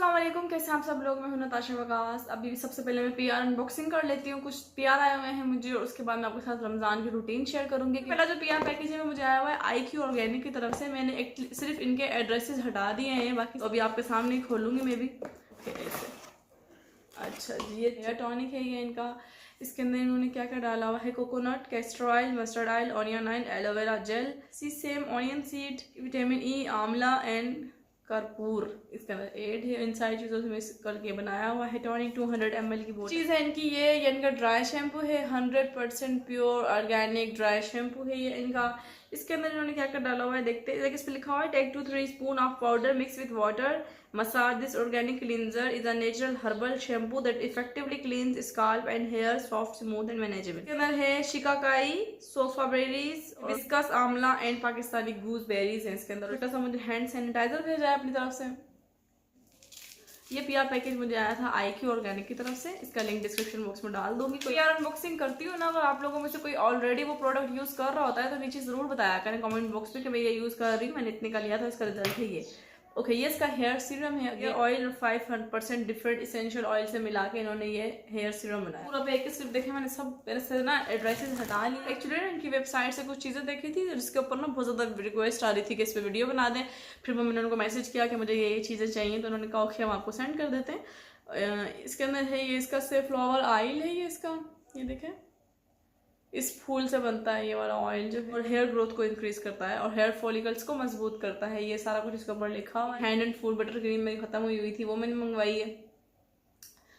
अस्सलाम वालेकुम, कैसे हैं आप सब लोग। मैं हूं नताशा वकास। अभी सबसे पहले मैं पीआर अनबॉक्सिंग कर लेती हूँ। कुछ पीआर आए हुए हैं मुझे और उसके बाद मैं आपके साथ रमज़ान की रूटीन शेयर करूंगी। पहला जो पीआर पैकेज है वो मुझे आया हुआ है IQ ऑर्गेनिक की तरफ से। मैंने सिर्फ इनके एड्रेसेस हटा दिए हैं, बाकी तो अभी आपके सामने खोलूंगी मैं भी ऐसे। अच्छा जी, ये हेयर टॉनिक है ये इनका। इसके अंदर इन्होंने क्या क्या डाला हुआ है, coconut, castor oil, mustard oil, onion oil, aloe vera gel, sesame, onion seed, vitamin E, आंवला एंड कर्पूर इसके अंदर एड है। इन सारी चीज़ों से मिक्स करके बनाया हुआ है टॉनिक। 200 ml की बोतल चीज़ है इनकी। ये इनका ड्राई शैम्पू है, 100% प्योर ऑर्गेनिक ड्राई शैम्पू है ये इनका। इसके अंदर इन्होंने क्या क्या डाला हुआ है देखते हैं। इस पर लिखा हुआ है take 2-3 spoon of powder mix with water massage. This organic cleanser is a natural herbal shampoo that effectively cleanses scalp and hair soft, smooth and manageable. इसके अंदर है shikakai, soap berries, hibiscus, amla and Pakistani goose berries है इसके अंदर। छोटा सा मुझे hand sanitiser भेजा है अपनी तरफ से। ये पीआर पैकेज मुझे आया था IQ ऑर्गेनिक की तरफ से। इसका लिंक डिस्क्रिप्शन बॉक्स में डाल दूंगी। पीआर अनबॉक्सिंग करती हूँ ना, अगर आप लोगों में से कोई ऑलरेडी वो प्रोडक्ट यूज कर रहा होता है तो नीचे जरूर बताया करें कमेंट बॉक्स में कि मैं ये यूज कर रही हूँ, मैंने इतने का लिया था, इसका रिजल्ट है ये। ओके, ये इसका हेयर सीरम है। ये ऑयल 500% डिफरेंट इसेंशियल ऑयल से मिला के इन्होंने ये हेयर सीरम बनाया। पूरा पैकेज सिर्फ देखे मैंने सब पहले से ना एड्रेसेस हटा ली। एक्चुअली ना इनकी वेबसाइट से कुछ चीज़ें देखी थी जिसके ऊपर ना बहुत ज़्यादा रिक्वेस्ट आ रही थी कि इस पर वीडियो बना दें। फिर मैंने उनको मैसेज किया कि मुझे ये चीज़ें चाहिए, तो उन्होंने कहा ओके हम आपको सेंड कर देते हैं। इसके अंदर है ये इसका से फ्लावर ऑयल है ये इसका, ये देखें इस फूल से बनता है ये वाला ऑयल जो है, और हेयर ग्रोथ को इंक्रीज करता है और हेयर फॉलिकल्स को मजबूत करता है। ये सारा कुछ इसके ऊपर लिखा हुआ है। Hand and food butter cream मेरी खत्म हुई थी, वो मैंने मंगवाई है।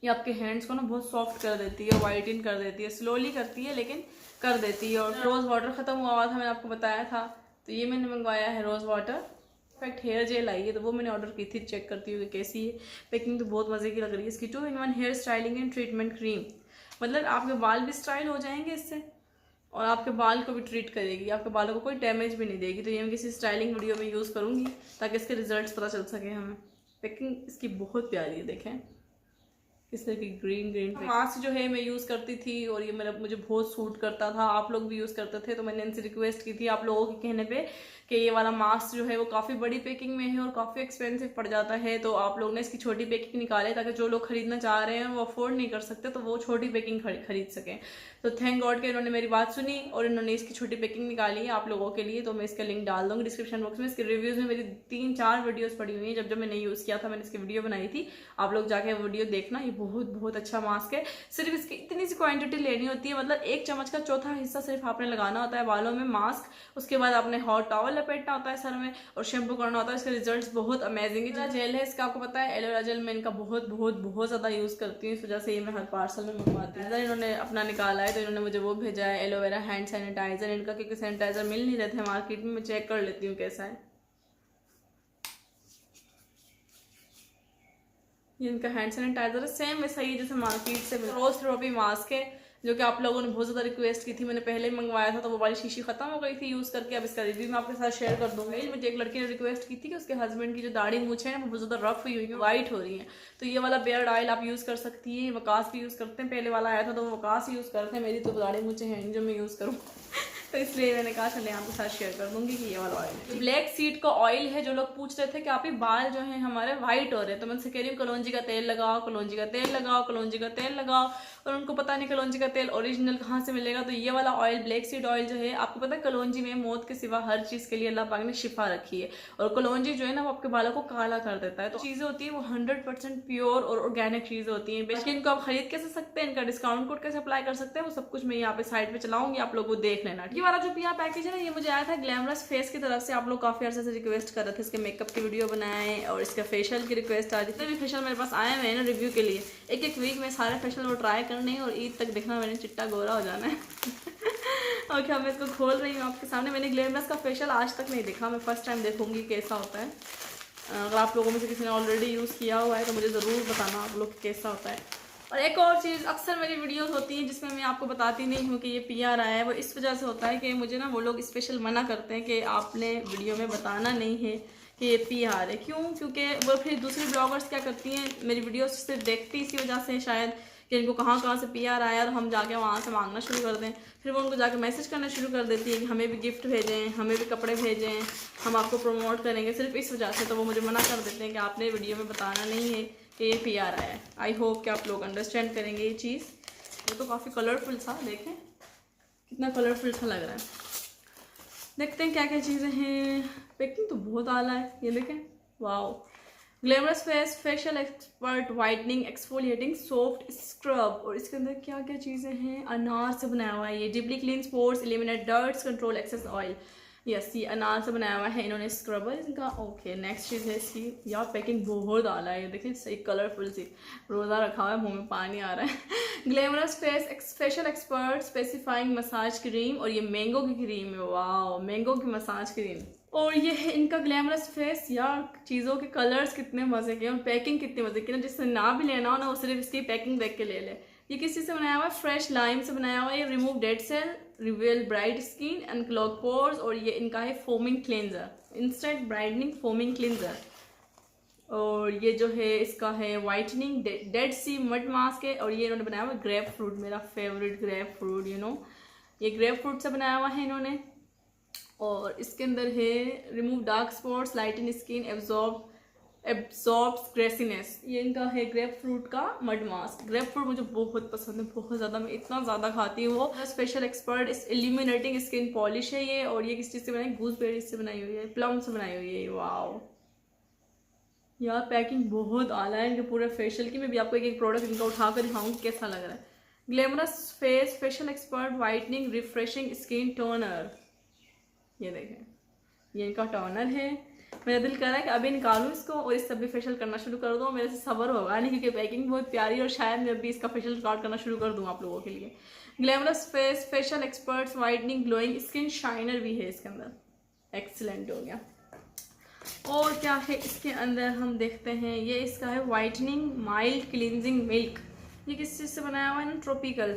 ये आपके हैंड्स को ना बहुत सॉफ्ट कर देती है, वाइटन कर देती है, स्लोली करती है लेकिन कर देती है। और रोज वाटर खत्म हुआ था, मैंने आपको बताया था, तो ये मैंने मंगवाया है rose water. In fact hair gel आई है तो वो मैंने ऑर्डर की थी, चेक करती हूँ कैसी है। पैकिंग तो बहुत मजे की लग रही है इसकी। 2-in-1 hair styling and treatment cream, मतलब आपके बाल भी स्टाइल हो जाएंगे इससे और आपके बाल को भी ट्रीट करेगी, आपके बालों को कोई डैमेज भी नहीं देगी। तो ये मैं किसी स्टाइलिंग वीडियो में यूज़ करूँगी ताकि इसके रिजल्ट्स पता चल सके हमें। पैकिंग इसकी बहुत प्यारी है, देखें किस तरह की ग्रीन मास्क जो है मैं यूज़ करती थी और ये मेरा मुझे बहुत सूट करता था। आप लोग भी यूज़ करते थे तो मैंने इनसे रिक्वेस्ट की थी आप लोगों के कहने पे कि ये वाला मास्क जो है वो काफ़ी बड़ी पैकिंग में है और काफ़ी एक्सपेंसिव पड़ जाता है, तो आप लोग ने इसकी छोटी पैकिंग निकाले ताकि जो लोग खरीदना चाह रहे हैं वो अफोर्ड नहीं कर सकते तो वो छोटी पैकिंग खरीद सकें। तो थैंक गॉड के इन्होंने मेरी बात सुनी और इन्होंने इसकी छोटी पैकिंग निकाली है आप लोगों के लिए। तो मैं इसका लिंक डाल दूँगी डिस्क्रिप्शन बॉक्स में। इसके रिव्यूज़ में मेरी 3-4 वीडियोज़ पड़ी हुई हैं। जब मैंने यूज़ किया था मैंने इसकी वीडियो बनाई थी, आप लोग जाके वीडियो देखना। ये बहुत अच्छा मास्क है। सिर्फ इसकी इतनी सी क्वांटिटी लेनी होती है, मतलब 1 चम्मच का चौथा हिस्सा सिर्फ आपने लगाना होता है बालों में मास्क। उसके बाद आपने हॉट टॉवल लपेटना होता है सर में और शैम्पू करना होता है। इसके रिजल्ट्स बहुत अमेजिंग है। जेल है इसका, आपको पता है एलोवेरा जेल मैं इनका बहुत ज़्यादा यूज़ करती हूँ, इस वजह से ये मैं हर पार्सल में मंगवाती हूँ। इन्होंने अपना निकाला है तो इन्होंने मुझे वो भेजा है एलोवेरा हैंड सैनिटाइजर इनका, क्योंकि सैनिटाइजर मिल नहीं रहे थे मार्केट में। मैं चेक कर लेती हूँ कैसा है। ये इनका हैंड सैनिटाइजर है, सेम वैसा ही जैसे मार्केट से। रोज थेरेपी मास्क है जो कि आप लोगों ने बहुत ज़्यादा रिक्वेस्ट की थी। मैंने पहले ही मंगवाया था तो वो वाली शीशी खत्म हो गई थी यूज़ करके। अब इसका रिव्यू मैं आपके साथ शेयर कर दूंगी। मुझे एक लड़की ने रिक्वेस्ट की थी कि उसके हस्बैंड की जो दाढ़ी मूछें हैं वो बहुत ज़्यादा रफ हुई है, वाइट हो रही हैं, तो ये वाला बियर्ड ऑयल आप यूज़ कर सकती हैं। वकास भी यूज़ करते हैं, पहले वाला आया था तो वो वकास यूज़ करते हैं। मेरी तो दाढ़ी मूछें हैं जो मैं यूज़ करूँ तो इसलिए मैंने कहा चले आपके साथ शेयर कर दूंगी कि ये वाला ऑयल है। ब्लैक सीड का ऑयल है। जो लोग पूछ रहे थे कि आप ही बाल जो है हमारे वाइट हो रहे हैं, तो मैं उनसे कह रही हूँ कलौंजी का तेल लगाओ, कलौंजी का तेल लगाओ, कलौंजी का तेल लगाओ। और उनको पता नहीं कलौंजी का तेल ओरिजिनल कहाँ से मिलेगा। तो ये वाला ऑयल ब्लैक सीड ऑयल जो है, आपको पता है कलौंजी में मौत के सिवा हर चीज़ के लिए अल्लाह पाक ने शिफा रखी है। और कलौंजी जो है ना वो आपके बालों को काला कर देता है। तो चीज़ें होती है वो 100% प्योर और ऑर्गेनिक चीज़ें होती हैं। बेसिकली इनको आप खरीद कैसे सकते हैं, इनका डिस्काउंट कोड कैसे अप्लाई कर सकते हैं, वो सब कुछ मैं यहाँ पे साइड पे चलाऊंगी, आप लोग वो देख लेना। ये वाला जो पीआर पैकेज है ना, ये मुझे आया था ग्लैमरस फेस की तरफ से। आप लोग काफ़ी अर्से से रिक्वेस्ट कर रहे थे इसके मेकअप की वीडियो बनाएं और इसका फेशियल की रिक्वेस्ट आ रही। जितने भी फेशियल मेरे पास आए हुए हैं ना रिव्यू के लिए, एक वीक में सारे फेशियल वो ट्राई करने हैं और ईद तक देखना मैंने चिट्टा गोरा हो जाना है ओके, अब मैं इसको खोल रही हूँ आपके सामने। मैंने ग्लैमरस का फेशियल आज तक नहीं देखा, मैं फर्स्ट टाइम देखूंगी कैसा होता है। अगर आप लोगों में से किसी ने ऑलरेडी यूज़ किया हुआ है तो मुझे ज़रूर बताना आप लोग कैसा होता है। और एक और चीज़, अक्सर मेरी वीडियोस होती हैं जिसमें मैं आपको बताती नहीं हूँ कि ये पीआर आया है, वो इस वजह से होता है कि मुझे ना वो लोग स्पेशल मना करते हैं कि आपने वीडियो में बताना नहीं है कि ये पीआर है। क्यों? क्योंकि वो फिर दूसरी ब्लॉगर्स क्या करती हैं, मेरी वीडियोस सिर्फ देखती इसी वजह से शायद कि इनको कहाँ कहाँ से PR आया और हम जाके वहाँ से मांगना शुरू कर दें। फिर वो उनको जाके मैसेज करना शुरू कर देती है कि हमें भी गिफ्ट भेजें, हमें भी कपड़े भेजें, हम आपको प्रमोट करेंगे, सिर्फ इस वजह से। तो वो मुझे मना कर देते हैं कि आपने वीडियो में बताना नहीं है कि ये PR आया है। आई होप कि आप लोग अंडरस्टैंड करेंगे ये चीज़। ये तो काफ़ी कलरफुल सा, देखें कितना कलरफुल सा लग रहा है। देखते हैं क्या क्या चीज़ें हैं। पैकिंग तो बहुत आला है, ये देखें, wow. Glamorous face facial expert whitening exfoliating soft scrub, और इसके अंदर क्या क्या चीज़ें हैं। अनार से बनाया हुआ है ये, deeply clean pores, eliminate dirts, control excess oil. Yes, ये अनार से बनाया हुआ है इन्होंने स्क्रबर इनका। ओके, नेक्स्ट चीज़ है इसकी। यार पैकिंग बहुत आला है, ये देखिए सही कलरफुल सी। रोज़ा रखा हुआ है, मुंह में पानी आ रहा है। Glamorous face facial expert specifying massage cream, और ये मैंगो की क्रीम है। वाह, मैंगो की मसाज क्रीम। और ये है इनका ग्लैमरस फेस। यार चीज़ों के कलर्स कितने मज़े के और पैकिंग कितनी मज़े की ना, जिससे ना भी लेना हो ना वो सिर्फ इसकी पैकिंग देख के ले ले। ये किस चीज़ से बनाया हुआ है? फ्रेश लाइम से बनाया हुआ है। ये remove dead cell, reveal bright skin and clog pores, और ये इनका है foaming cleanser, instant brightening foaming cleanser. और ये जो है इसका है whitening Dead Sea mud mask है, और ये इन्होंने बनाया हुआ है ग्रेप फ्रूट, मेरा favourite grapefruit, you know. ये ग्रेप फ्रूट से बनाया हुआ है इन्होंने। और इसके अंदर है remove dark spots, lighten skin, absorbs greasiness. ये इनका है ग्रेप फ्रूट का मड मास्क। ग्रेप फ्रूट मुझे बहुत पसंद है, बहुत ज़्यादा, मैं इतना ज़्यादा खाती हूँ वो। स्पेशल एक्सपर्ट इस इल्यूमिनेटिंग स्किन पॉलिश है ये, और ये किस चीज़ से बनाई? गूसबेरी से बनाई हुई है, प्लम से बनाई हुई है। वाओ यार पैकिंग बहुत आला है इनके पूरे फेशियल की। मैं भी आपको एक एक प्रोडक्ट इनका उठा कर दिखाऊंगी कैसा लग रहा है। Glamorous face facial expert whitening refreshing skin toner, ये देखें, ये इनका टोनर है। मेरा दिल कर रहा है कि अभी निकालूं इसको और इससे भी फेशियल करना शुरू कर दूं। मेरे से सब्र होगा नहीं, क्योंकि पैकिंग बहुत प्यारी, और शायद मैं अभी इसका फेशियल स्टार्ट करना शुरू कर दूं आप लोगों के लिए। Glamorous face facial experts whitening glowing skin shiner भी है इसके अंदर। एक्सीलेंट हो गया। और क्या है इसके अंदर हम देखते हैं। ये इसका है वाइटनिंग माइल्ड क्लींजिंग मिल्क। ये किस चीज़ से बनाया हुआ है ना? ट्रॉपिकल।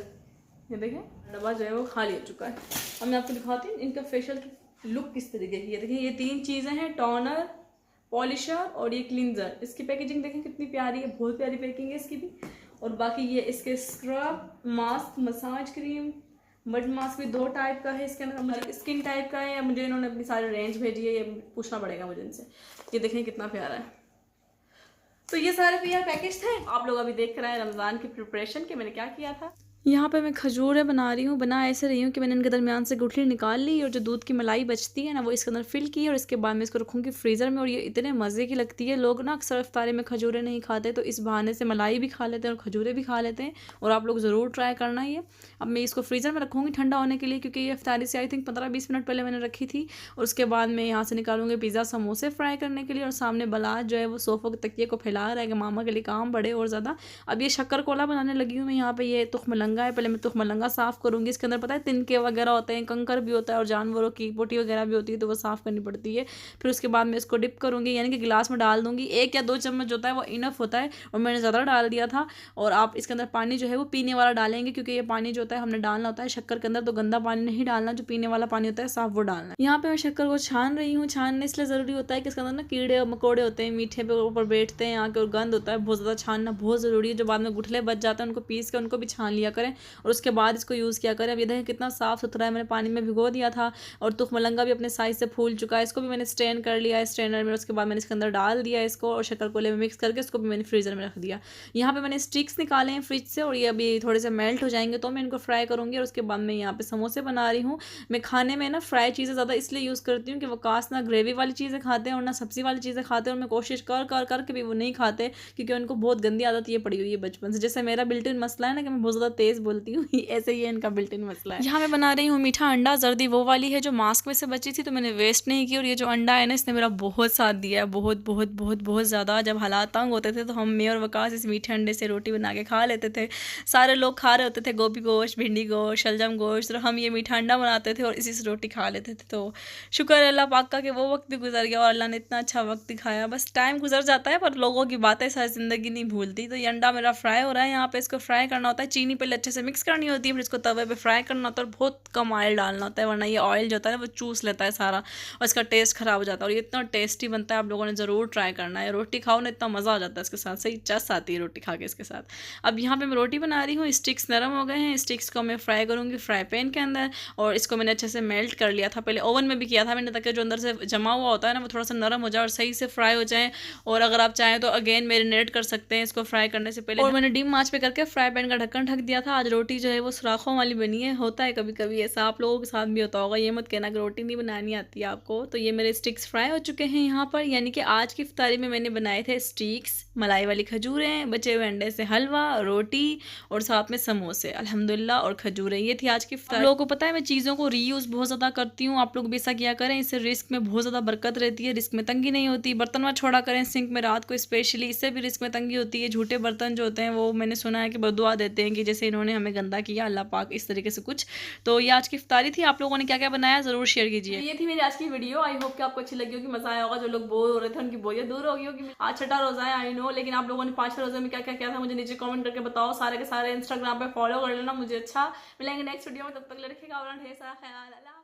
ये देखें डब्बा जो है वो खाली हो चुका है। अब मैं आपको दिखाती हूँ इनका फेशियल की लुक किस तरीके की है। देखिए ये 3 चीज़ें हैं, टोनर, पॉलिशर और ये क्लींजर। इसकी पैकेजिंग देखें कितनी प्यारी है, बहुत प्यारी पैकिंग है इसकी भी। और बाकी ये इसके scrub, mask, massage cream, mud mask भी 2 टाइप का है इसके अंदर। मुझे स्किन टाइप का है या मुझे इन्होंने अपनी सारी रेंज भेजी है, ये पूछना पड़ेगा मुझे इनसे। ये देखें कितना प्यारा है। तो ये सारे PR पैकेज थे। आप लोग अभी देख कर आए रमज़ान की प्रिपरेशन के मैंने क्या किया था। यहाँ पे मैं खजूरें बना रही हूँ। बना ऐसे रही हूँ कि मैंने इनके दरमियान से गुठली निकाल ली, और जो दूध की मलाई बचती है ना वो इसके अंदर फिल की, और इसके बाद मैं इसको रखूँगी फ्रीज़र में। और ये इतने मज़े की लगती है। लोग ना अक्सर इफ्तारी में खजूरें नहीं खाते, तो इस बहाने से मलाई भी खा लेते हैं और खजूरें भी खा लेते हैं। और आप लोग ज़रूर ट्राई करना ये। अब मैं इसको फ्रीज़र में रखूँगी ठंडा होने के लिए, क्योंकि ये इफ्तारी से आई थिंक 15-20 मिनट पहले मैंने रखी थी। और उसके बाद मैं यहाँ से निकालूंगी पिज़्ज़ा समोसे फ्राई करने के लिए। और सामने बलात जो है वो सोफ़ों के तकिए को फैला रहा है कि मामा के लिए काम बढ़े और ज़्यादा। अब ये शक्कर कोला बनाने लगी हूँ मैं। यहाँ पे ये तुखमलंगा है, पहले मैं तुखमलंगा साफ़ करूँगी। इसके अंदर पता है तिनके वगैरह होते हैं, कंकर भी होता है, और जानवरों की पोटी वगैरह भी होती है, तो वो साफ़ करनी पड़ती है। फिर उसके बाद मैं इसको डिप करूँगी, यानी कि गिलास में डाल दूँगी। 1 या 2 चम्मच होता है वो इनफ होता है, और मैंने ज़्यादा डाल दिया था। और आप इसके अंदर पानी जो है वो पीने वाला डालेंगे, क्योंकि ये पानी जो होता है हमने डालना होता है शक्कर के अंदर, तो गंदा पानी नहीं डालना, जो पीने वाला पानी होता है साफ़ वो डालना है। यहाँ पे मैं शक्कर को छान रही हूँ। छानने इसलिए ज़रूरी होता है कि इसके अंदर ना कीड़े मकोड़े होते हैं, मीठे पे ऊपर बैठते हैं आके, और गंद होता है, बहुत ज़्यादा छानना बहुत ज़रूरी है। जो बाद में गुठले बच जाते हैं उनको पीस के उनको भी छान लिया करें, और उसके बाद इसको यूज़ किया करें। अब ये देखें कितना साफ़ सुथरा है, मैंने पानी में भिगो दिया था। और तुखमलंगा भी अपने साइज़ से फूल चुका है, इसको भी मैंने स्ट्रेन कर लिया है स्ट्रेनर में। उसके बाद मैंने इसके अंदर डाल दिया इसको, और शक्कर कोले में मिक्स करके इसको भी मैंने फ्रीज़र में रख दिया। यहाँ पे मैंने स्टिक्स निकाले हैं फ्रिज से, और ये अभी थोड़े से मेल्ट हो जाएंगे तो मैं इनको फ्राई करूँगी। और उसके बाद मैं यहाँ पे समोसे बना रही हूँ। मैं खाने में ना फ्राई चीज़ें ज़्यादा इसलिए यूज़ करती हूँ कि वकास ना ग्रेवी वाली चीज़ें खाते हैं और ना सब्ज़ी वाली चीज़ें खाते हैं, और मैं कोशिश कर के भी वो नहीं खाते, क्योंकि उनको बहुत गंदी आदत ये पड़ी हुई है बचपन से। जैसे मेरा बिल्ट इन मसला है ना कि मैं बहुत ज़्यादा तेज़ बोलती हूँ, ऐसे ही इनका बिल्ट इन मसला है। यहाँ मैं बना रही हूँ मीठा अंडा जर्दी, वो वाली है जो मास्क में से बची थी, तो मैंने वेस्ट नहीं की। और ये जो अंडा है ना इसने मेरा बहुत साथ दिया है, बहुत बहुत बहुत बहुत ज़्यादा। जब हालात तंग होते थे तो हम मैं और वकास इस मीठे अंडे से रोटी बना के खा लेते थे। सारे लोग खा रहे होते थे गोभी गोश्त, भिंडी गोश्त, शलजम गोश्त, और हम ये मीठा अंडा बनाते थे और इसी से रोटी खा लेते थे। तो शुक्र है अल्लाह पाक का कि वो वक्त भी गुजर गया, और अल्लाह ने इतना अच्छा वक्त दिखाया। बस टाइम गुजर जाता है पर लोगों की बातें सारी ज़िंदगी नहीं भूलती। तो ये अंडा मेरा फ्राई हो रहा है। यहाँ पे इसको फ्राई करना होता है, चीनी पहले अच्छे से मिक्स करनी होती है, फिर इसको तवे पे फ्राई करना होता है और बहुत कम ऑयल डालना होता है, वरना ये ऑयल जो होता है ना वो चूस लेता है सारा और इसका टेस्ट ख़राब हो जाता है। और ये इतना टेस्टी बनता है, आप लोगों ने ज़रूर ट्राई करना है। रोटी खाओ ना इतना मज़ा आ जाता है इसके साथ, सही चस आती है रोटी खा के इसके साथ। अब यहाँ पर मैं रोटी बना रही हूँ, स्टिक्स नरम हो गए हैं, स्टिक्स को मैं फ्राई करूँगी फ्राई पैन के अंदर। और इसको मैंने अच्छे से मेल्ट कर लिया था, पहले ओवन में भी किया था मैंने, ताकि जो अंदर से जमा हुआ होता है ना वो थोड़ा सा नरम हो जाए और सही से फ्राई हो जाए। और अगर आप चाहें तो अगेन मैरिनेट कर सकते हैं इसको फ्राई करने से पहले। और मैंने डिम आंच पे करके फ्राई पैन का ढक्कन ढक दिया था। आज रोटी जो है वो सुराखों वाली बनी है, होता है कभी कभी ऐसा, आप लोगों के साथ भी होता होगा, ये मत कहना कि रोटी नहीं बनानी आती है आपको। तो ये मेरे स्टिक्स फ्राई हो चुके हैं यहाँ पर, यानी कि आज की इफ्तारी में मैंने बनाए थे स्टिक्स, मलाई वाली खजूरें, बचे हुए अंडे से हलवा, रोटी और साथ में समोसे अल्हम्दुलिल्लाह, और खजूरें। ये थी आज की इफ्तारी। लोगों को पता है मैं चीज़ों को रीयूज़ बहुत ज़्यादा करती हूँ, आप लोग भी ऐसा किया करें, इससे रिस्क में बहुत ज़्यादा बरकत रहती है, रिस्क में तंगी नहीं होती। बर्तन मत छोड़ा करें सिंक में रात को स्पेशली, इससे भी रिस्क में तंगी होती है। झूठे बर्तन जो होते हैं वो मैंने सुना है कि बदुआ देते हैं कि जैसे इन्होंने हमें गंदा किया, अल्लाह पाक, इस तरीके से कुछ। तो ये आज की इफ्तारी थी, आप लोगों ने क्या क्या बनाया ज़रूर शेयर कीजिए। ये थी मेरी आज की वीडियो, आई होप कि आपको अच्छी लगी होगी, मजा आया होगा। जो लोग बोर हो रहे थे उनकी बोरियत दूर होगी होगी। आज छठा रोजा है आई नो, लेकिन आप लोगों ने 5 रोजे में क्या क्या किया था मुझे नीचे कमेंट करके बताओ। सारे के सारे इंस्टाग्राम पे फॉलो कर लेना मुझे। अच्छा, मिलेंगे नेक्स्ट वीडियो में, तब तक रखिएगा और ढेर सारा ख्याल।